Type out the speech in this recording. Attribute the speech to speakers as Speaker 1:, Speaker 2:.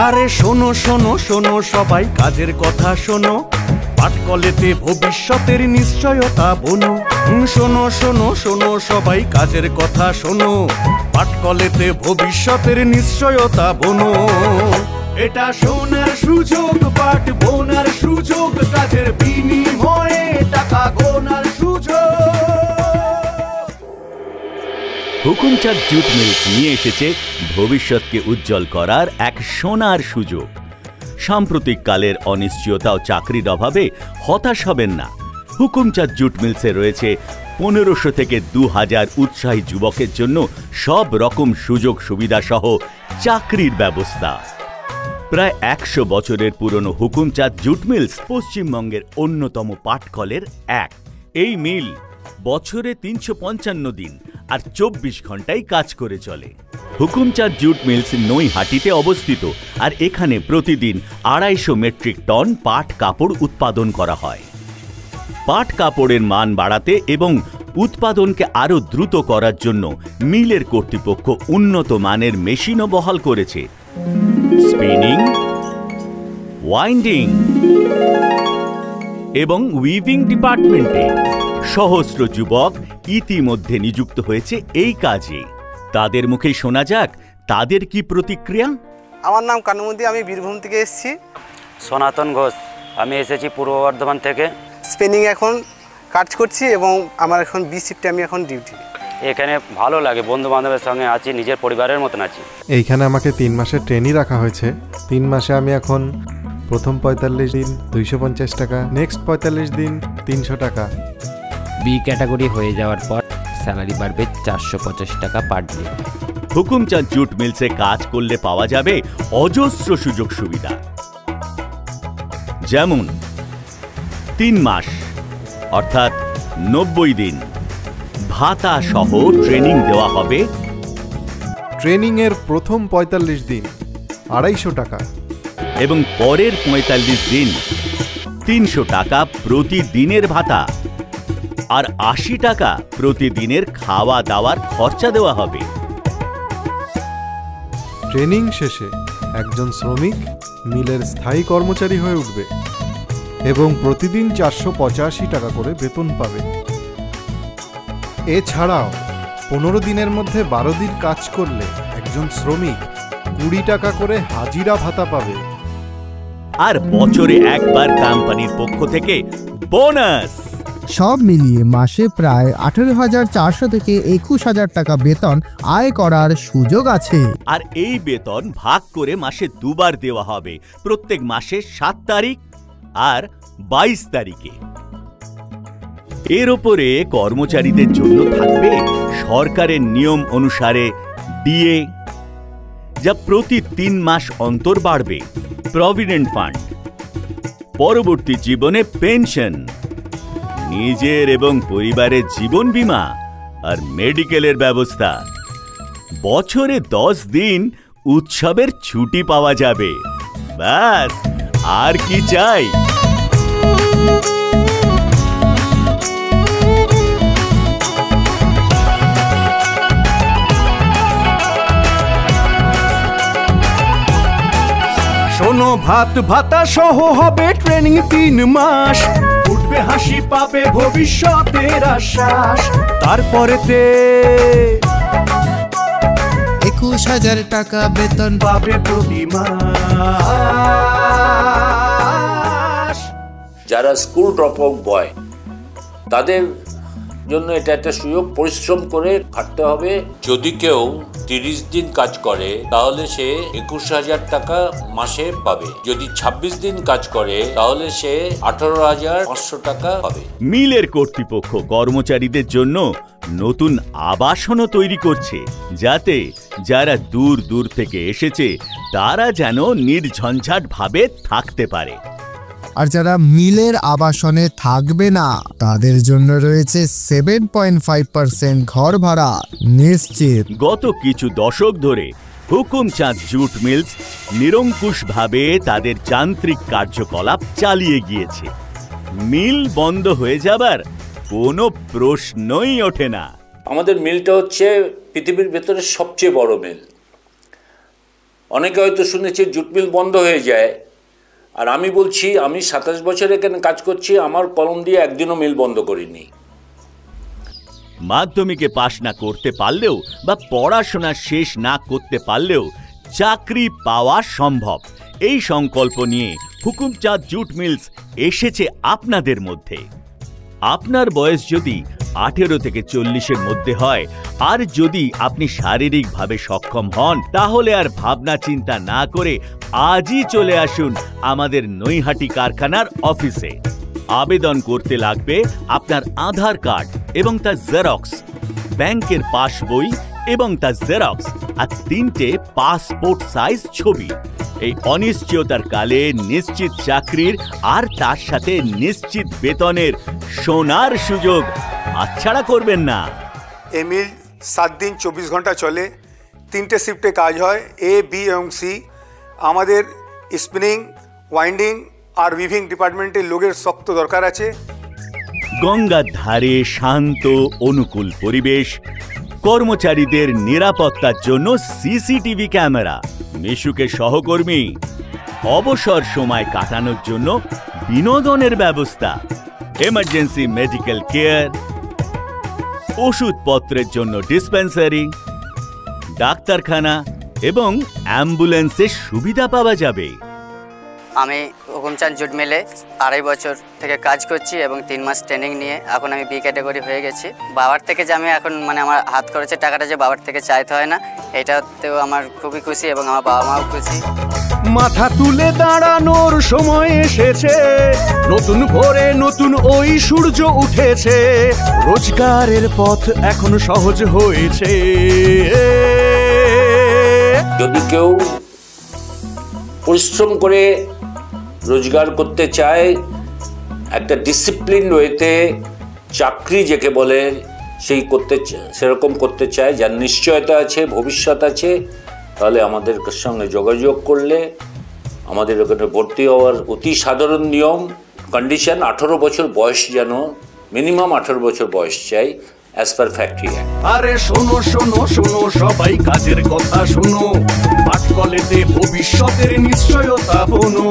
Speaker 1: আরে শোনো শোনো শোনো সবাই কাজের কথা শোনো, পাটকলেতে ভবিষ্যতের নিশ্চয়তা বোনো। শোনো শোনো শোনো সবাই কাজের কথা শোনো, পাটকলেতে ভবিষ্যতের নিশ্চয়তা বোনো। এটা সোনার সুযোগ, পাট বোনার সুযোগ, কাজের বিনিময়ে টাকা গোনার সুযোগ।
Speaker 2: হুকুমচাঁদ জুট মিলস নিয়ে এসেছে ভবিষ্যৎকে উজ্জ্বল করার এক সোনার সুযোগ। সাম্প্রতিক কালের অনিশ্চয়তা ও চাকরির অভাবে হতাশ হবেন না। হুকুমচাঁদ জুট মিলসে রয়েছে 1500 থেকে 2000 উৎসাহী যুবকের জন্য সব রকম সুযোগ সুবিধা সহ চাকরির ব্যবস্থা। প্রায় 100 বছরের পুরনো হুকুমচাঁদ জুট মিলস পশ্চিমবঙ্গের অন্যতম পাটকলের এক। এই মিল বছরে 355 দিন আর 24 ঘন্টায় কাজ করে চলে। হুকুমচাঁদ জুট মিলস নৈহাটিতে অবস্থিত, আর এখানে প্রতিদিন 250 মেট্রিক টন পাট কাপড় উৎপাদন করা হয়। পাট কাপড়ের মান বাড়াতে এবং উৎপাদনকে আরও দ্রুত করার জন্য মিলের কর্তৃপক্ষ উন্নত মানের মেশিনও বহাল করেছে। স্পিনিং, ওয়াইন্ডিং এবং উইভিং ডিপার্টমেন্টে সহস্র যুবক ইতিমধ্যে নিযুক্ত হয়েছে এই কাজে। তাদের মুখে শোনা যাক তাদের কি প্রতিক্রিয়া।
Speaker 3: আমার নাম কানুমুদি, আমি বীরভূম থেকে এসেছি।
Speaker 4: সনাতন ঘোষ, আমি এসেছি পূর্ব বর্ধমান থেকে।
Speaker 3: স্পেনিং এখন কাজ করছি এবং আমার এখন বি শিফটে আমি এখন ডিউটি।
Speaker 4: এখানে ভালো লাগে, বন্ধু বান্ধবের সঙ্গে আছি, নিজের পরিবারের মতন আছি।
Speaker 5: এইখানে আমাকে 3 মাসের ট্রেনিং রাখা হয়েছে। 3 মাসে আমি এখন প্রথম 45 দিন 250 টাকা, নেক্সট 45 দিন 300 টাকা।
Speaker 6: বি ক্যাটাগরি হয়ে যাওয়ার পর স্যালারি বাড়বে 450 টাকা পার ডে।
Speaker 2: হুকুমচাঁদ জুট মিলসে কাজ করলে পাওয়া যাবে অজস্র সুযোগ সুবিধা, যেমন 3 মাস অর্থাৎ 90 দিন ভাতা সহ ট্রেনিং দেওয়া হবে।
Speaker 5: ট্রেনিং এর প্রথম 45 দিন 250 টাকা
Speaker 2: এবং পরের 45 দিন 300 টাকা প্রতিদিনের ভাতা আর 80 টাকা প্রতিদিনের খাওয়া দাওয়ার খরচা দেওয়া হবে।
Speaker 5: ট্রেনিং শেষে একজন শ্রমিক মিলের স্থায়ী কর্মচারী হয়ে উঠবে এবং প্রতিদিন 485 টাকা করে বেতন পাবে। এছাড়াও 15 দিনের মধ্যে 12 দিন কাজ করলে একজন শ্রমিক 20 টাকা করে হাজিরা ভাতা পাবে।
Speaker 2: আর বছরে একবার কোম্পানির পক্ষ থেকে বোনাস।
Speaker 7: সব মিলিয়ে মাসে প্রায় 18,400 থেকে 21,000 টাকা বেতন আয় করার সুযোগ আছে।
Speaker 2: আর এই বেতন ভাগ করে মাসে 2 বার দেওয়া হবে, প্রত্যেক মাসের 7 তারিখ আর 22 তারিখে। এর ওপরে কর্মচারীদের জন্য থাকবে সরকারের নিয়ম অনুসারে ডিএ, যা প্রতি 3 মাস অন্তর বাড়বে, প্রভিডেন্ট ফান্ড, পরবর্তী জীবনে পেনশন, নিজের এবং পরিবারের জীবন বীমা আর মেডিকেলের ব্যবস্থা। বছরে 10 দিন উৎসবের ছুটি পাওয়া যাবে। ব্যাস, আর কি চাই?
Speaker 1: শোনো, ভাত ভাতা সহ হবে ট্রেনিং 3 মাস, উঠবে হাসি, পাবে ভবিষ্যতের আশ্বাস। তারপরেতে
Speaker 7: 21,000 টাকা বেতন
Speaker 1: পাবে প্রতি মাস।
Speaker 8: যারা স্কুল ড্রপ আউট বয় তাদের জন্য এটা একটা সুযোগ। পরিশ্রম করে খাটতে হবে। যদি কেউ 30 দিন কাজ করে তাহলে সে 21,000 টাকা মাসে পাবে। যদি 26 দিন কাজ করে তাহলে সে 18,500 টাকা পাবে।
Speaker 2: মিলের কর্তৃপক্ষ কর্মচারীদের জন্য নতুন আবাসনও তৈরি করছে, যাতে যারা দূর দূর থেকে এসেছে তারা যেন নির্ঝঞ্ঝাট ভাবে থাকতে পারে।
Speaker 7: আর যারা মিলের আবাসনে থাকবে না তাদের জন্য রয়েছে 7.5% ঘর ভাড়া নিশ্চিত।
Speaker 2: গত কিছু দশক ধরে হুকুমচাঁদ জুট মিলস নিরঙ্কুশভাবে তাদের যান্ত্রিক কার্যকলাপ চালিয়ে গিয়েছে। মিল বন্ধ হয়ে যাবার কোনো প্রশ্নই ওঠে না।
Speaker 8: আমাদের মিলটা হচ্ছে পৃথিবীর ভেতরে সবচেয়ে বড় মিল। অনেকে হয়তো শুনেছে জুট মিল বন্ধ হয়ে যায়, আর আমি বলছি আমি 27 বছর এখানে কাজ করছি, আমার কলম দিয়ে একদিনও মিল বন্ধ করিনি।
Speaker 2: মাধ্যমিকে পাশ না করতে পারলেও বা পড়াশোনা শেষ না করতে পারলেও চাকরি পাওয়া সম্ভব, এই সংকল্প নিয়ে হুকুমচাঁদ জুট মিলস এসেছে আপনাদের মধ্যে। আপনার বয়স যদি 18 থেকে 40-এর মধ্যে হয়, আর যদি আপনি শারীরিকভাবে সক্ষম হন, তাহলে আর ভাবনা চিন্তা না করে আজই চলে আসুন আমাদের নৈহাটি কারখানার অফিসে। আবেদন করতে লাগবে আপনার আধার কার্ড এবং তার জেরক্স, ব্যাংকের পাসবই এবং তার জেরক্স, আর 3টে পাসপোর্ট সাইজ ছবি। এই অনিশ্চয়তার কালে নিশ্চিত চাকরির আর তার সাথে নিশ্চিত বেতনের সোনার সুযোগ হাতছাড়া করবেন না।
Speaker 9: এই মিল 7 দিন 24 ঘন্টা চলে, 3টে শিফটে কাজ হয়, A, B এবং C। আমাদের স্পিনিং, ওয়াইন্ডিং আর উইভিং ডিপার্টমেন্টের লোকের শক্ত দরকার আছে।
Speaker 2: গঙ্গার ধারে শান্ত অনুকূল পরিবেশ, কর্মচারীদের নিরাপত্তার জন্য সিসিটিভি ক্যামেরা, মিশুকে সহকর্মী, অবসর সময় কাটানোর জন্য বিনোদনের ব্যবস্থা, এমার্জেন্সি মেডিকেল কেয়ার, ওষুধপত্রের জন্য ডিসপেন্সারি, ডাক্তারখানা এবং অ্যাম্বুলেন্সের সুবিধা পাওয়া যাবে।
Speaker 10: আমি হুকুমচাঁদ জুট মিলে 2.5 বছর থেকে কাজ করছি এবং 3 মাস ট্রেনিং নিয়ে এখন আমি B ক্যাটাগরি হয়ে গেছি। বাবার থেকে যে আমি এখন আমার হাত খরচের টাকাটা যে বাবার থেকে চাইতে হয় না, এটাতেও আমার খুবই খুশি এবং আমার বাবা মাও খুশি।
Speaker 1: মাথা তুলে দাঁড়ানোর সময় এসেছে, নতুন ভোরে নতুন ওই সূর্য উঠেছে, রোজগারের পথ এখন সহজ হয়েছে।
Speaker 8: যদি কেউ পরিশ্রম করে রোজগার করতে চায়, একটা ডিসিপ্লিন ওয়েতে চাকরি যাকে বলে সেরকম করতে চায়, যার নিশ্চয়তা আছে, ভবিষ্যৎ আছে, তাহলে আমাদের সঙ্গে যোগাযোগ করলে আমাদের ওখানে ভর্তি হওয়ার অতি সাধারণ নিয়ম, কন্ডিশন 18 বছর বয়স, যেন মিনিমাম 18 বছর বয়স চাই অ্যাজ পার ফ্যাক্টরি অ্যাক্ট।
Speaker 1: আরে শোনো শোনো শোনো সবাই কাজের কথা শোনো, পাটকলেতে ভবিষ্যতের নিশ্চয়তা বনো।